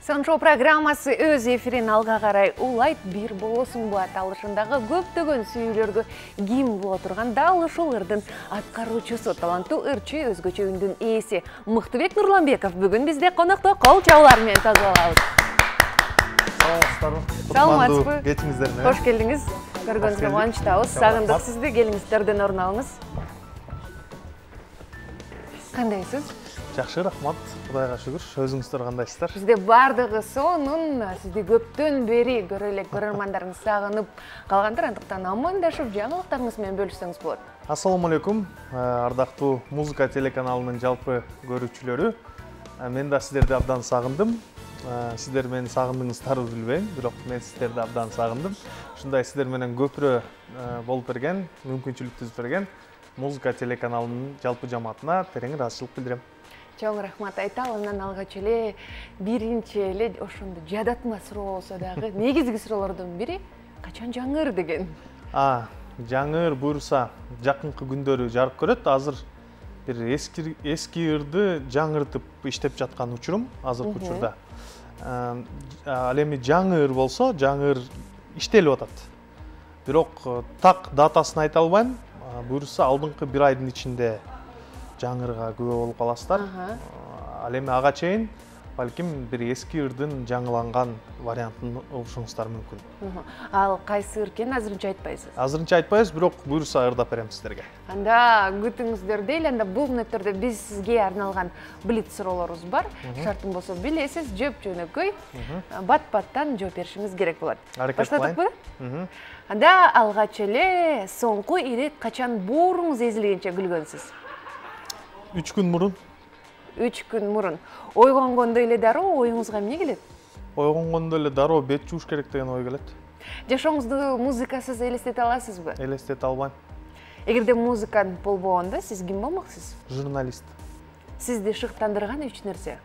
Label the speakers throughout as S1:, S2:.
S1: Соншо программасы өз эфирин алга карай улайт бир болосуң бу аталышындагы көптөгөн сүйүүлөргө ким боло турган дал ушул ырдын аткаруучусу таланттуу ырчы өзгөчө үндүн ээси Мыктыбек Нурланбеков бүгүн бизде конокто кол чабуулар менен тазалабыз.
S2: Саламатсызбы? Кечиңиздер менен.
S1: Кош келдиңиз. Көргөнүзгө кубанычтабыз. Сагындык сизди. Келиңиз төрдөн орун алыңыз. Кандайсыз?
S2: Жакшы, рахмат. Кудайга шүгүр. Өзүңүздөр кандайсыздар?
S1: Бизде бардыгы сонун, сизди көптөн бери көрө элек көрөрмандарыңыз сагынып калгандыр, андыктан амандашып жаңылыктарыңыз менен бөлүшсөңүз болот.
S2: Ассаламу алейкум, ардактуу музыка телеканалынын жалпы көрүүчүлөрү. Мен да сиздерди абдан сагындым. Сиздер мени сагындыңыздарбы билбейм, бирок мен сиздерди абдан сагындым. Ушундай сиздер менен көпүрө болуп берген, мүмкүнчүлүк түзүп берген музыка телеканалынын жалпы жамаатына терең ыраазычылык билдирем.
S1: Чоң рахмат айталы. Анан алгач эле биринчи эле ошондо жадатма суроо болсо дагы негизги суроолордун бири качан жаңыр деген.
S2: Жаңыр буюрса жакынкы күндөрү жарык көрөт. Азыр бир эски ырды жаңыртып иштеп жаткан учурум азыркы учурда. Ал эми жаңы ыр болсо, жаңы ыр иштелип атат. Бирок так датасын айта албайм. Буюрса алдыңкы бир айдын ичинде жаңырга күбө болуп каласыздар. Ал эми ага чейин балким бир эски ырдын жаңыланган вариантын угушуңуздар мүмкүн.
S1: Ал кайсы ыр экенин азырынча айтпайсыз?
S2: Азырынча айтпайбыз, бирок буюрса ырдап берем сиздерге.
S1: Анда күтүңүздөр дейли. Анда бул мүнөттөрдө биз сизге арналган блиц суроолорубуз бар. Шартым болсо билесиз, жөп жөнөкөй бат-баттан жооп беришиңиз керек болот. Баштадыкпы? Анда алгач эле соңку ирет качан бооруңуз эзилгенче күлгөнсүз?
S2: 3 күн мурун.
S1: 3 күн мурун. Ойгонгондо эле дароо оюңузга эмне келет?
S2: Ойгонгондо эле дароо бет жууш керек деген ой келет.
S1: Жашооңузду музыкасыз элестете аласызбы?
S2: Элестете албайм.
S1: Эгерде музыкант болбогондо сиз ким болмоксуз?
S2: Журналист.
S1: Сизди шыктандырган 3 нерсе?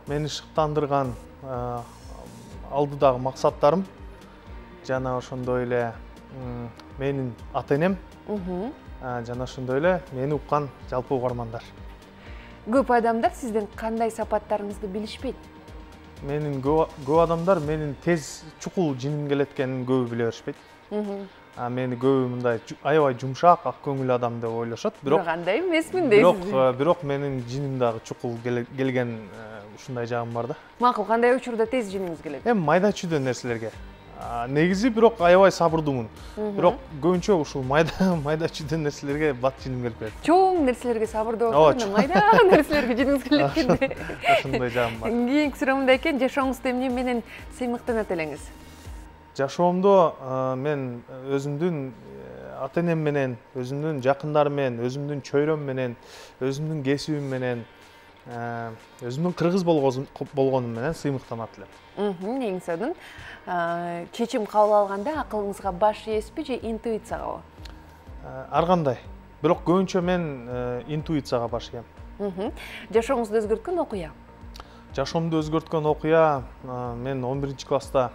S2: Мени шыктандырган алдыдагы максаттарым жана ошондой эле менин ата-энем, жана ошондой эле мени уккан жалпы угармандар.
S1: Көп адамдар сиздин кандай сапаттарыңызды билишпейт.
S2: Менин көп адамдар менин тез чукул жиним келет экенин көбү биле беришпейт. Мени көбү мындай аябай жумшак, ак көңүл адам деп ойлошот.
S1: Бирок андай эмесмин дейсиз.
S2: Бирок менин жиним дагы чукул келген ушундай жагым бар да.
S1: Макул, кандай учурда тез жиниңиз келет?
S2: Эми майда чүйдө нерселерге. Негизи бирок аябай сабырдуумун. Бирок көбүнчө ушул майда чүйдө нерселерге бат жиним келип кетет.
S1: Чоң нерселерге сабырдуу болсо, майда нерселерге жиниңиз келет экенде.
S2: Ошондой жагым бар.
S1: Кийинки суроо мындай экен, жашооңузду эмне менен сыймыктанат элеңиз?
S2: Жашоомдо мен өзүмдүн ата-энем менен, өзүмдүн жакындарым менен, өзүмдүн чөйрөм менен, өзүмдүн кесибим менен, өзүмдүн кыргыз болгонум менен сыймыктанат элем.
S1: Эң сонун. Чечим кабыл алганда акылыңызга баш ийеспи же интуицияга?
S2: Ар кандай. Бирок көбүнчө мен интуицияга баш ийем.
S1: Жашооңузду өзгөрткөн окуя?
S2: Жашоомду өзгөрткөн окуя мен 11-класста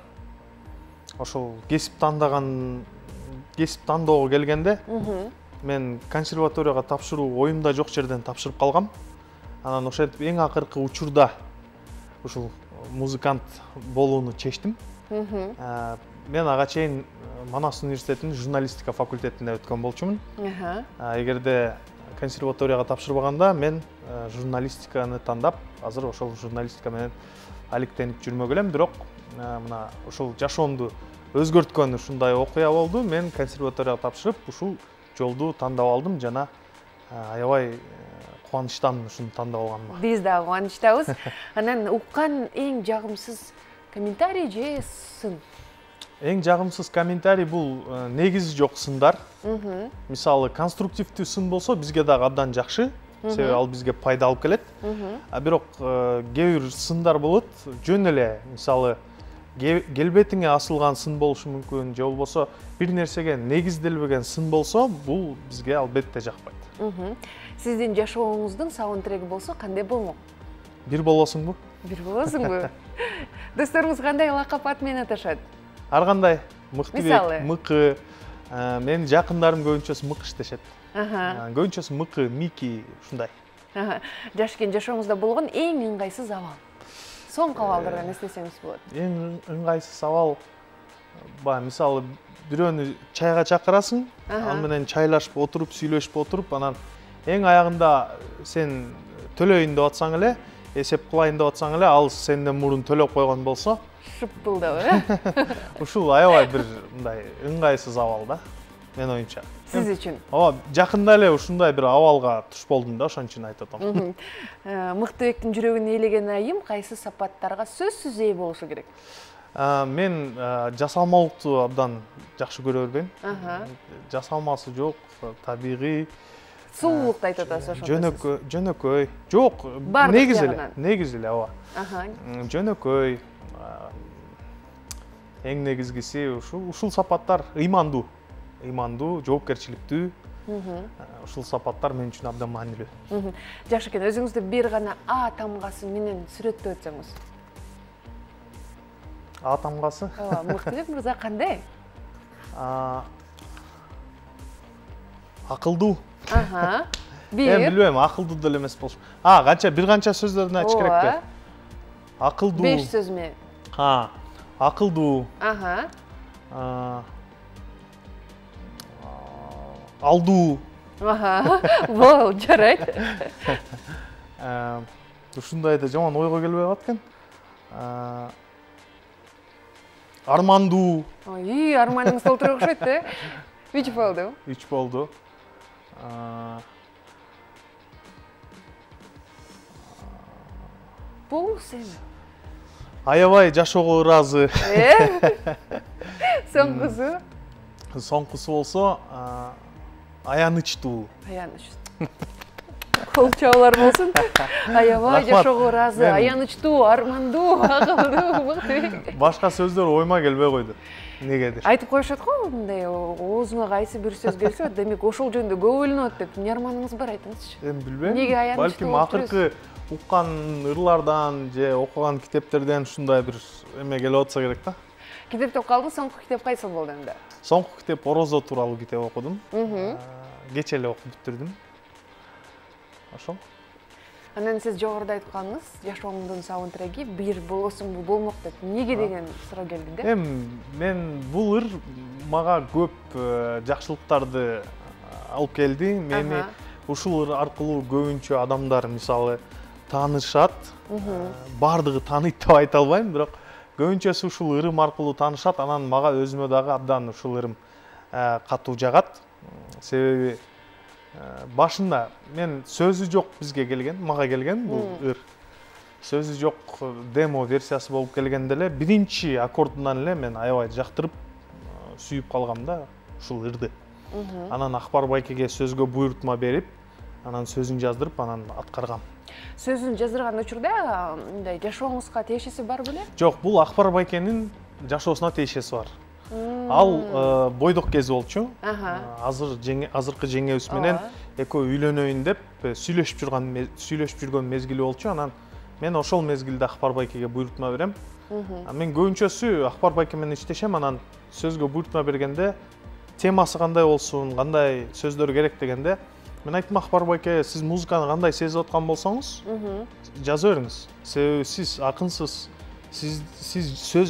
S2: ошол кесип тандоого келгенде мен консерваторияга тапшыруу оюмда жок жерден тапшырып калгам. Анан ошентип эң акыркы учурда ушул музыкант болууну чечтим. Мен ага чейин Манас университетинин журналистика факультетинде өткөн болчумун. Эгерде консерваторияга тапшырбаганда мен журналистиканы тандап, азыр ошол журналистика менен алектенип жүрмөк элем. Бирок мына ушул жашоомду өзгөрткөн ушундай окуя болду. Мен консерваторияга тапшырып, ушул жолду тандап алдым жана аябай кубанычтамын ушуну тандап алганыма.
S1: Биз да кубанычтабыз. Анан уккан эң жагымсыз комментарий же сын?
S2: Эң жагымсыз комментарий бул негизи жок сындар. Мисалы конструктивдүү сын болсо бизге дагы абдан жакшы, себеби ал бизге пайда алып келет. Бирок кээ бир сындар болот, жөн эле мисалы келбетиңе асылган сын болушу мүмкүн, же болбосо бир нерсеге негизделбеген сын болсо, бул бизге албетте жакпайт.
S1: Сиздин жашооңуздун саундтреги болсо кандай болмок?
S2: Бир болосуңбу?
S1: Бир болосуңбу? Досторуңуз кандай лакап ат менен аташат?
S2: Ар кандай. Мыктыбек, Мыкы. Менин жакындарым көбүнчөсү Мыкыш дешет. Көбүнчөсү Мыкы, Мики ушундай.
S1: Жашкен жашооңузда болгон эң ыңгайсыз абал? Соңку абалдардан эстесеңиз болот.
S2: Эң ыңгайсыз абал мисалы бирөөнү чайга чакырасың, ал менен чайлашып отуруп, сүйлөшүп отуруп, анан эң аягында сен төлөйүн деп атсаң эле, эсеп кылайын деп атсаң эле, ал сенден мурун төлөп койгон болсо,
S1: шыппылдап, э?
S2: Ушул аябай бир мындай ыңгайсыз абал да, мен оюмча.
S1: Сиз үчүн?
S2: Ооба, жакында эле ушундай бир абалга туш болдум да, ошон үчүн айтып атам.
S1: Мыктыбектин жүрөгүн ээлеген айым кайсы сапаттарга сөзсүз ээ болушу керек?
S2: Мен жасалмалыкту абдан жакшы көрө бербейм. Жасалмасы жок, табигый.
S1: Сулуулукту айтып атасыз ошондо.
S2: Жөнөкөй. Жок, негизи эле, ооба. Жөнөкөй. Эң негизгиси ушул сапаттар ыймандуу, жоопкерчиликтүү. Ушул сапаттар мен үчүн абдан маанилүү.
S1: Жакшы экен, өзүңүздү бир гана А тамгасы менен сүрөттөп өтсөңүз.
S2: А тамгасы?
S1: Ооба, Мыктыбек мырза кандай?
S2: Акылдуу.
S1: Бир.
S2: Билбейм, акылдуу деле эмес болчу. Бир канча сөздөрдүн айтыш керекпи? Акылдуу.
S1: 5 сөз менен.
S2: Акылдуу. Алдуу.
S1: Бол, жарайт.
S2: Ушундайды жаман ойго келбей калат экен. Армандуу.
S1: Ой, арманыңыз толтура окшойт, э? 3 болду.
S2: 3 болду.
S1: Болуңуз эми.
S2: Аябай жашоого ыраазы.
S1: Соңкусу?
S2: Соңкусу болсо, аянычтуу.
S1: Аянычтуу. Кол чабуулар болсун. Аябай жашоого ыраазы, аянычтуу, армандуу, акылдуу, Мыктыбек.
S2: Башка сөздөр ойма келбей койду. Негедир?
S1: Айтып коюшат го, мындай оозуңа кайсы бир сөз келсе, демек ошол жөнүндө көп ойлонот деп. Эмне арманыңыз бар, айтыңызчы.
S2: Эми билбейм.
S1: Неге аянычтуу?
S2: Балким акыркы уккан ырлардан же окуган китептерден ушундай бир эме келип атса керек да.
S1: Китеп деп калды, соңку китеп кайсы болду энди?
S2: Соңку китеп Орозо тууралуу китеп окудум. Кече эле окуп бүтүрдүм. Ошол.
S1: Анан сиз жогоруда айтканыңыз, жашооңдун саундтреги бир болосуңбу, болмок деп. Эмнеге деген суроо келди да?
S2: Мен бул ыр мага көп жакшылыктарды алып келди. Мени ушул ыр аркылуу көбүнчө адамдар мисалы таанышат. Бардыгы тааныйт деп айта албайм, бирок көбүнчөсү ушул ырым аркылуу таанышат. Анан мага өзүмө дагы абдан ушул ырым катуу жагат. Себеби башында мен сөзү жок бизге келген, мага келген бул ыр. Сөзү жок демо версиясы болуп келгенде эле биринчи аккордунан эле мен аябай жактырып, сүйүп калгам да ушул ырды. Анан Акбар байкеге сөзгө буйрутма берип, анан сөзүн жаздырып, анан аткаргам.
S1: Сөзүн жаздырган учурда мындай жашооңузга тиешеси бар беле?
S2: Жок, бул Акбар байкенин жашоосуна тиешеси бар. Ал бойдок кези болчу. Азыркы жеңебиз менен экөө үйлөнөйүн деп сүйлөшүп жүргөн мезгили болчу. Анан мен ошол мезгилде Акбар байкеге буйрутма берем. Мен көбүнчөсү Акбар байке менен иштешем, анан сөзгө буйрутма бергенде темасы кандай болсун, кандай сөздөр керек дегенде мен айттым, Акбар байке, сиз музыканы кандай сезип аткан болсоңуз, жаза бериңиз. Себеби сиз акынсыз. Сиз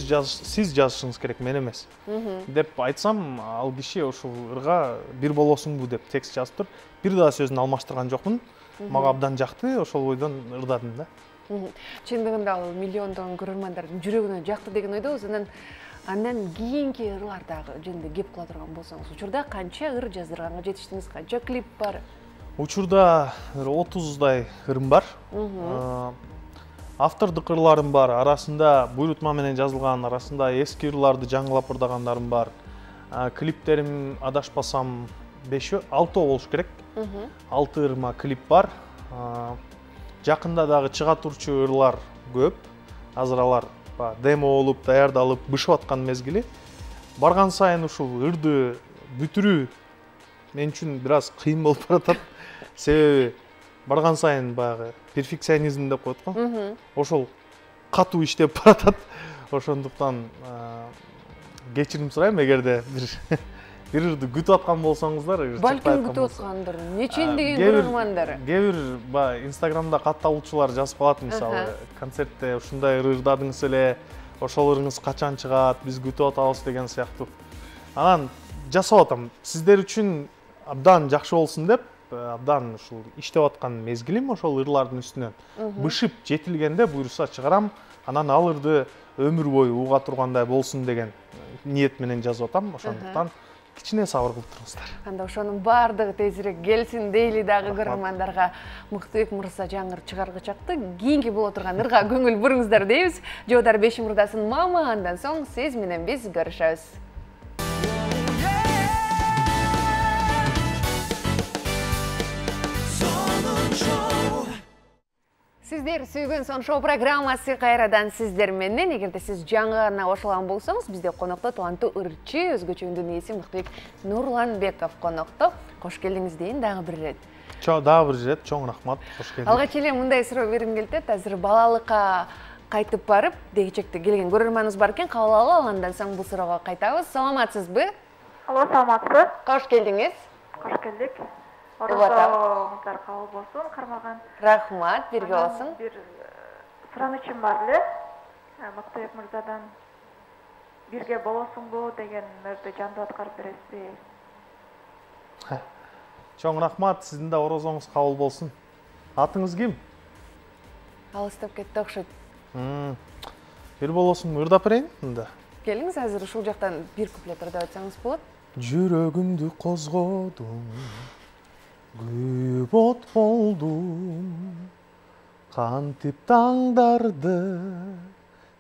S2: жазышыңыз керек, мен эмес. Деп айтсам, ал киши ошол ырга бир болосуңбу деп текст жазып тур. Бир да сөзүн алмаштырган жокмун. Мага абдан жакты, ошол бойдон ырдадым да.
S1: Чындыгында ал миллиондогон көрөрмандардын жүрөгүнө жакты деген ойдобуз. Андан кийинки ырлардагы жөнүндө кеп кыла турган болсоңуз, учурда канча ыр жаздырганга жетиштиңиз, канча клип бар?
S2: Учурда 30дай ырым бар. Автордук ырларым бар, арасында буйрутма менен жазылган, арасында эски ырларды жаңылап ырдагандарым бар. Клиптерим адашпасам 5-6 болуш керек. 6 ырма клип бар. Жакында дагы чыга турчу ырлар көп. Азыр алар демо болуп, даярдалып, бышып аткан мезгили. Барган сайын ушул ырды бүтүрүү мен үчүн бир аз кыйын болуп баратат. Себеби барган сайын баягы перфекционизм деп коет го. Ошол катуу иштеп баратат. Ошондуктан кечирим сурайм, эгерде бир бир ырды күтүп аткан болсоңуздар,
S1: балким күтүп аткандыр. Нечендеген көрөрмандар.
S2: Кээ бир Инстаграмда катталуучулар жазып калат, мисалы, концертте ушундай ырдадыңыз эле, ошол ырыңыз качан чыгат, биз күтүп атабыз деген сыяктуу. Анан жасап атам. Сиздер үчүн абдан жакшы болсун деп, абдан ушул иштеп аткан мезгилим ошол ырлардын үстүнөн бышып жетилгенде буйруса чыгарам. Анан ал ырды өмүр бою уга тургандай болсун деген ниет менен жазып атам. Ошондуктан кичине сабыр кылып туруңуздар.
S1: Анда ошонун баардыгы тезирээк келсин дейли дагы көрөрмандарга. Мыктыбек мырза жаңыр чыгаргычакты кийинки боло турган ырга көңүл буруңуздар дейбиз. Жоодар Бешим мырзасын мама, андан соң сиз менен биз көрүшөбүз. Сиздер сүйгөн Сон шоу программасы кайрадан сиздер менен. Эгерде сиз жаңы гана кошулган болсоңуз, бизде конокто таланттуу ырчы, өзгөчө үндүн ээси Мыктыбек Нурланбеков конокто. Кош келдиңиз дейин дагы бир ирет.
S2: Дагы бир ирет, чоң рахмат. Кош келдиңиз.
S1: Алгач эле мындай суроо бергим келип атат. Азыр балалыкка кайтып барып, дегичекте келген көрөрманыбыз бар экен, кабыл алалы, андан соң бул суроого кайтабыз. Саламатсызбы?
S3: Алло, саламатсызбы?
S1: Кош келдиңиз.
S3: Кош келдик. Орозоңуздар кабыл болсун, кармаган.
S1: Рахмат, бирге болсун.
S3: Бир суранычым бар эле. Мыктыбек мырзадан бирге болосуңбу деген ырды жандуу аткарып бересизби?
S2: Чоң рахмат, сиздин да орозоңуз кабыл болсун. Атыңыз ким?
S1: Алыстап кетти окшойт.
S2: Бир болосуң, ырдап берейин мында.
S1: Келиңиз, азыр ушул жактан бир куплет ырдап айтсаңыз болот.
S2: Жүрөгүмдү козгодум, күйүп от болдум, кантип таңдарды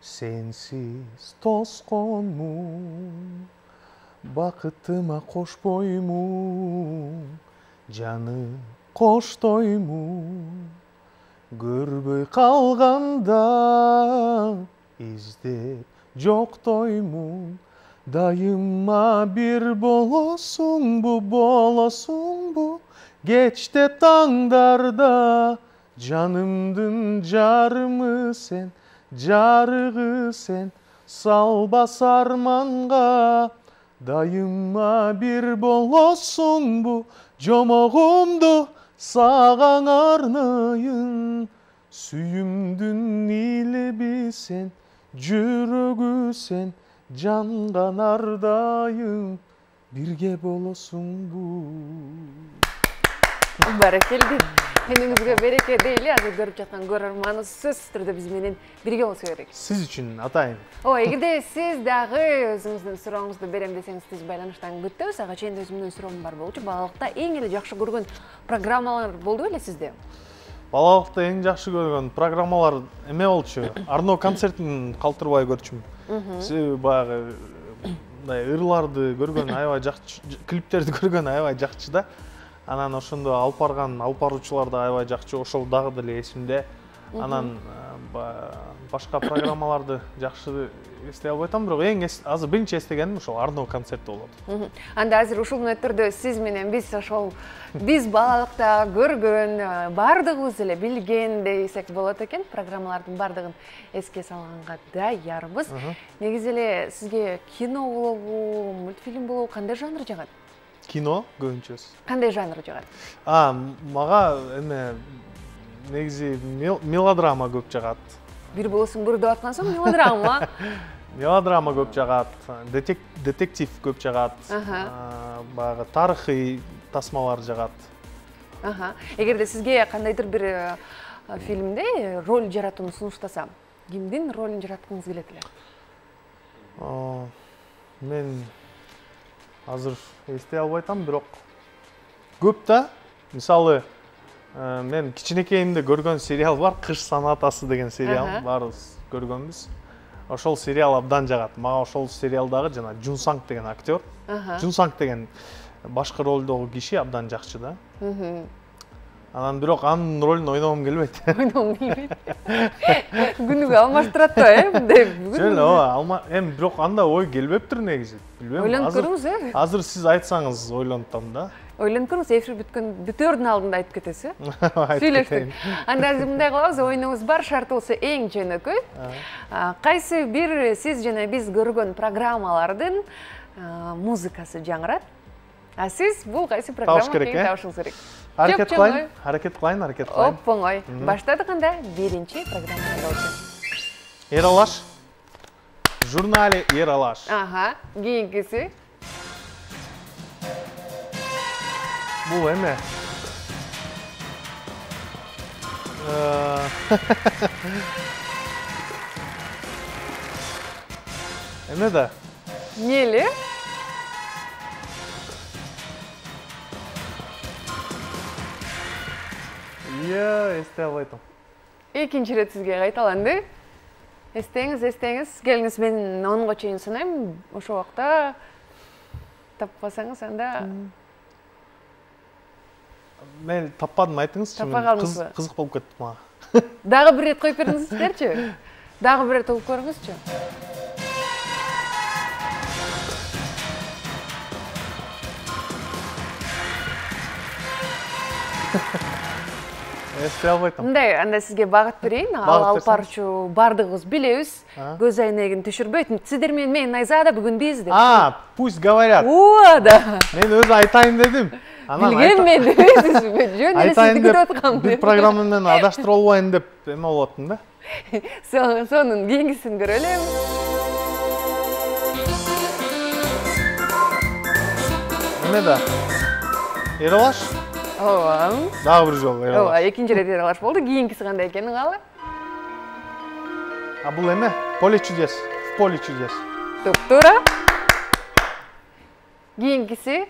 S2: сенсиз тосконмун, бакытыма кошпоймун, жаны коштоймун, көрбөй калганда издеп жоктоймун, дайыма бир болосуңбу, кечте таңдарда, жанымдын жарымы сен, жарыгы сен, салбас арманга, дайыма бир болосуңбу, жомогумду саган арнайын, сүйүмдүн илеби сен, жүрөгү сен, жанган ардайым, бирге болосуңбу.
S1: Баракелди. Меніңізге береке дейли, азыр көрүп жаткан көрөрманыбыз сөзсүз түрдө биз менен бирге болсо керек.
S2: Сиз үчүн атайын.
S1: Эгерде сиз дагы өзүңүздүн сурооңузду берем десеңиз, тез байланыштан күтөбүз. Ага чейин өзүмдүн суроом бар болчу. Балалыкта эң эле жакшы көргөн программалар болду беле сизде?
S2: Балалыкта эң жакшы көргөн программалар эме болчу. Арно концертин калтырбай көрчүм. Баягы ырларды көргөн аябай жакчы, клиптерди көргөн аябай жакчы да. Анан ошондо алып барган алып баруучулар да аябай жакчы, ошол дагы деле эсимде. Анан башка программаларды жакшы эстей албай атам, бирок эң азыр биринчи эстегеним ошол Арно концерти болот.
S1: Анда азыр ушул мүнөттөрдө сиз менен биз балалыкта көргөн, бардыгыбыз эле билген десек болот экен, программалардын бардыгын эске салганга даярбыз. Негизи эле сизге кино болобу, мультфильм болобу, кандай жанр жагат?
S2: Кино көбүнчөсү.
S1: Кандай жанр жагат?
S2: Мага эме негизи мелодрама көп жагат.
S1: Бир болосуң бир деп аткан соң мелодрама.
S2: Мелодрама көп жагат, детектив көп жагат. Баягы тарыхый тасмалар жагат.
S1: Эгерде сизге кандайдыр бир фильмде роль жаратууну сунуштаса, кимдин ролун жараткыңыз келет эле?
S2: Мен азыр эстей албай атам, бирок көп да. Мисалы, мен кичинекейимде көргөн сериал бар, Кыш санатасы деген сериал, баарыбыз көргөнбүз. Ошол сериал абдан жагат. Мага ошол сериалдагы жана Жун Санг деген актер, Жун Санг деген башкы ролдогу киши абдан жакчы да. Анан бирок анын ролун ойногум келбейт.
S1: Ойногум келбейт. Күнүгө алмаштырат да, мындай
S2: бүгүн. Эми бирок анда ой келбептир негизи. Билбейм.
S1: Ойлонуп көрүңүз,
S2: Азыр сиз айтсаңыз ойлонуп атам да.
S1: Ойлонуп көрүңүз, эфир бүтөөрдүн алдында айтып кетесиз. Сүйлөштүк. Анда мындай кылабыз, оюнубуз бар, шарты болсо эң жөнөкөй. Кайсы бир сиз жана биз көргөн программалардын музыкасы жаңырат, А сіз бұл қайсы программа кейін тауышыңыз керек.
S2: Hareket kılayın.
S1: Оп-оңой. Баштадық анда бірінші программада өткен.
S2: Ералаш. Журнали Ералаш.
S1: Аха, кейінгісі.
S2: Бұл әме. Әме да?
S1: Нелі?
S2: Есте алайтым.
S1: Екінші рет сізге қайталанды. Естеңіз. Келіңіз, мен онға чейін сынаймын. Ошы уақытта таппасаңыз, анда...
S2: Мен таппадым, айтыңыз.
S1: Таппа қалыңыз ба?
S2: Қызық болып кетті ма.
S1: Дағы бір рет қойып беріңіздерші? Дағы бір рет олып көріңізші?
S2: Есте албайтым.
S1: Мындай, анда сізге бағыт берейін. Алып барчу бардығыз білеуіз. Көз айнегін түшірбейтін. Сіздер мен айзада бүгін біз деп.
S2: Пусть говорят.
S1: О, да.
S2: Мен өзі айтайын дедім.
S1: Білген мен өзіз. Жөн әлі сізді күтіп отқам.
S2: Бір программамен адаштыр олуайын деп еме олатын да.
S1: Сонын кейінгісін көрелем.
S2: Еме да? Ералаш? Дағы бір жол, Ералаш.
S1: Екінші рет Ералаш болды. Кейінгісі қандай екенің қалы?
S2: Бұл еме? Поле чудес. В поле чудес.
S1: Туп-тура. Кейінгісі?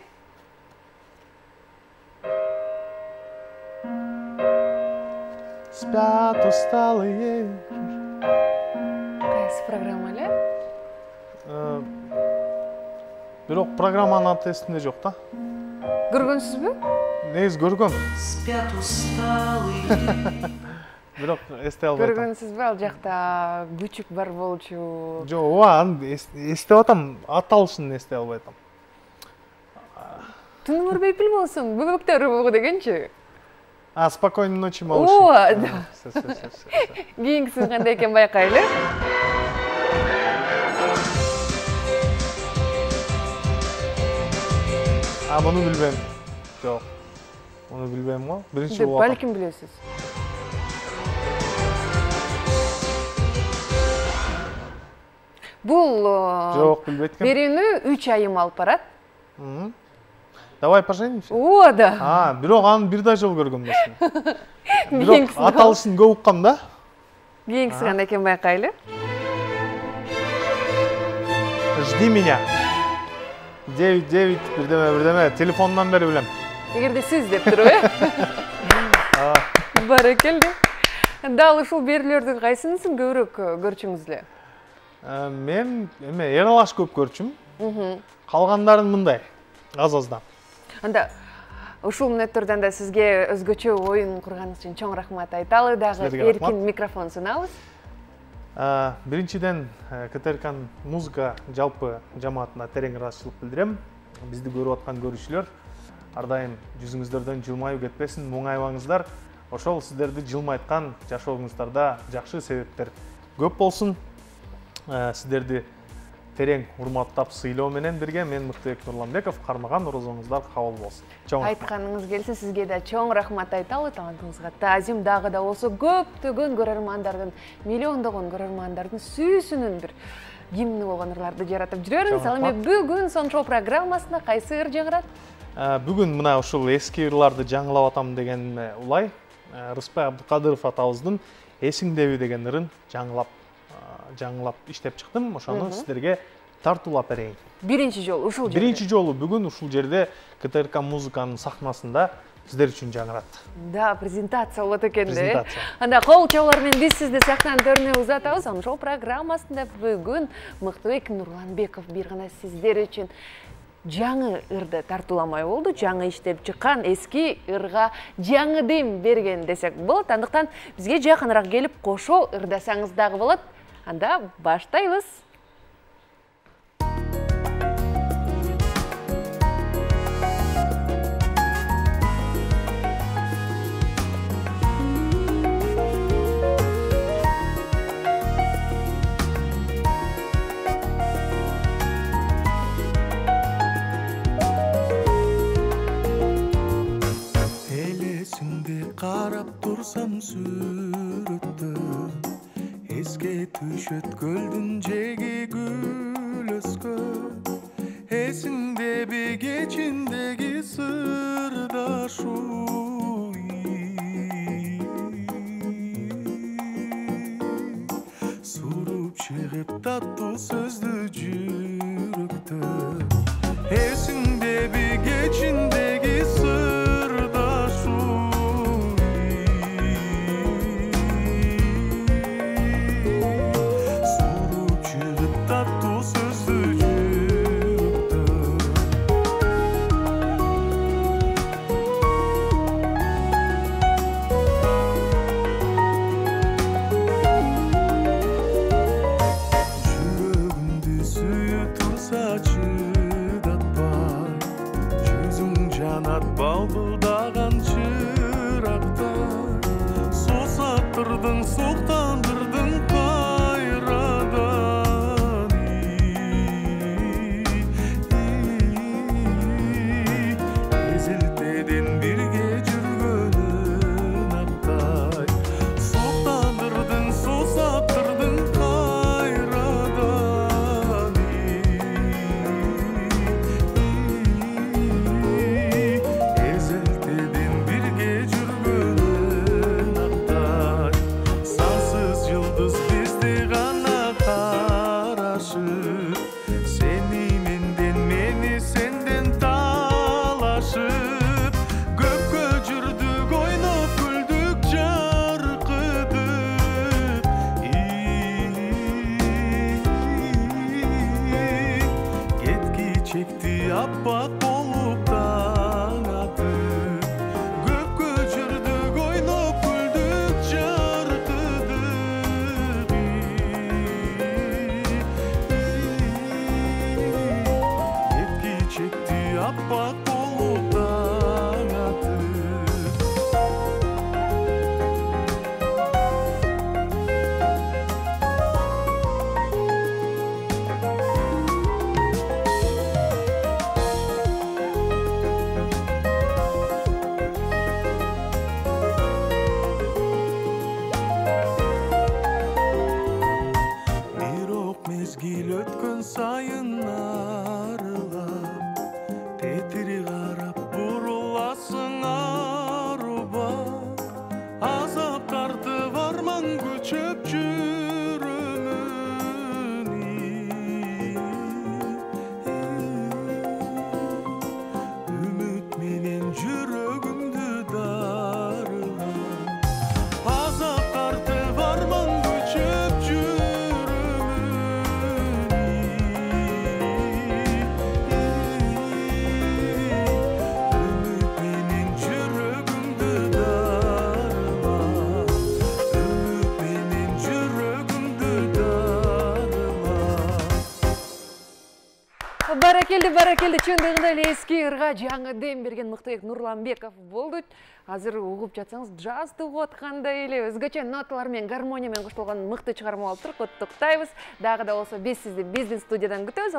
S2: Спят усталые.
S1: Қайсы программа әлі?
S2: Бірақ программаның аты есінде жоқ та.
S1: Көргенсіз бі?
S2: Негіз көргөн.
S4: Спят усталые.
S2: Бірақ есте албайтым.
S1: Көргенсіз бі? Ал жақта күчік бар болчу.
S2: Жоқ, есте отам, аталышын есте албайтым.
S1: Түнің өрбей піл болсын, бөбектер бұғы дегенші.
S2: Спокойной ночи, малыши.
S1: О, да. Кейінгісін қандай екен байқайлы.
S2: Бұны білбейм. Жоқ. Бұны білбейм ма? Бірінші болатам.
S1: Бәлкім білесіз. Бұл...
S2: Жоқ, білбейткен.
S1: Берені 3 айым алып барат.
S2: Давай поженимся.
S1: О, да.
S2: Бирок аны бирда жол көргөм болсун. Бирок аталышын көп уккам да.
S1: Кейингиси кандай экен байкайлы.
S2: Жди меня. 9 бирдеме телефондан бери билем.
S1: Эгерде сиз деп туруп, Баракелде. Дал ушул берүүлөрдүн кайсынысын көбүрөөк көрчүңүз эле?
S2: Мен Ералаш көп көрчүм. Калгандарын мындай, аз-аздан.
S1: Анда ушул мүнөттөрдөн да сизге өзгөчө оюн курганыңыз үчүн чоң рахмат айталы. Дагы эркин микрофон сунабыз.
S2: Биринчиден КТРКнын музыка жалпы жамаатына терең ыраазычылык билдирем. Бизди көрүп аткан көрүүчүлөр ар дайым жүзүңүздөрдөн жылмаюу кетпесин, муңайбаңыздар. Ошол сиздерди жылмайткан жашооңуздарда жакшы себептер көп болсун. Сиздерди терең урматтап сыйлоо менен бирге мен Мыктыбек Нурланбеков, кармаган орозоңуздар кабыл болсун.
S1: Айтканыңыз келсе сизге да чоң рахмат айталы, талантыңызга таазим. Дагы да болсо көптөгөн көрөрмандардын, миллиондогон көрөрмандардын сүйүүсүнүн бир гимни болгон ырларды жаратып жүрөрүңүз. Ал эми бүгүн Соншоу программасында кайсы ыр жаңырат?
S2: Бүгүн мына ушул эски ырларды жаңылап атам деген улай Рыспай Абдыкадыров атабыздын Эсиңдеби деген ырын жаңылап иштеп чыктым. Ошону сиздерге тартуулап берейин.
S1: Биринчи жолу ушул жерде.
S2: Биринчи жолу бүгүн ушул жерде КТРК музыканын сахнасында сиздер үчүн жаңырат.
S1: Да, презентация болот экен да.
S2: Презентация.
S1: Анда кол чабуулар менен биз сизди сахнанын төрүнө узатабыз. Ошол программасында бүгүн Мыктыбек Нурланбеков бир гана сиздер үчүн жаңы ырды тартууламай болду. Жаңы иштеп чыккан эски ырга жаңы дем берген десек болот. Андыктан бизге жакыныраак келип кошо ырдасаңыз дагы болот. Анда баштайбыз.
S5: турсам сүрөттө эске түшөт көлдүн жеги гүл өскөн эсиңдеби кечиндеги сырдашуу суруп чыгып таттуу сөздү жүрөктө эсиңдеби кечиндеги балбылдаган чыракта сусаттырдың суктандырдың кайрадан эзелтеден бирге жүргөнүн актай суктандырдың сусаттырдың кайрадан çekti appak bolup taң атып көпкө жүрдүк ойноп күлдүк жаркыдык этки чекти аппак болуп таң атып мезгил өткөн сайын арылап тетири карап буруласың арубак азап тартып арман көчөп жүрөмүн үмүт менен жүрөгүмдү дарыган азап тартып арман көчөп
S1: Баракелди, чындыгында эле эски ырга жаңы дем берген Мыктыбек Нурланбеков болду. Азыр угуп жатсаңыз жазды угуп аткандай эле өзгөчө ноталар менен гармония менен коштолгон мыкты чыгарма болуптур. Куттуктайбыз. Дагы да болсо биз сизди биздин студиядан күтөбүз.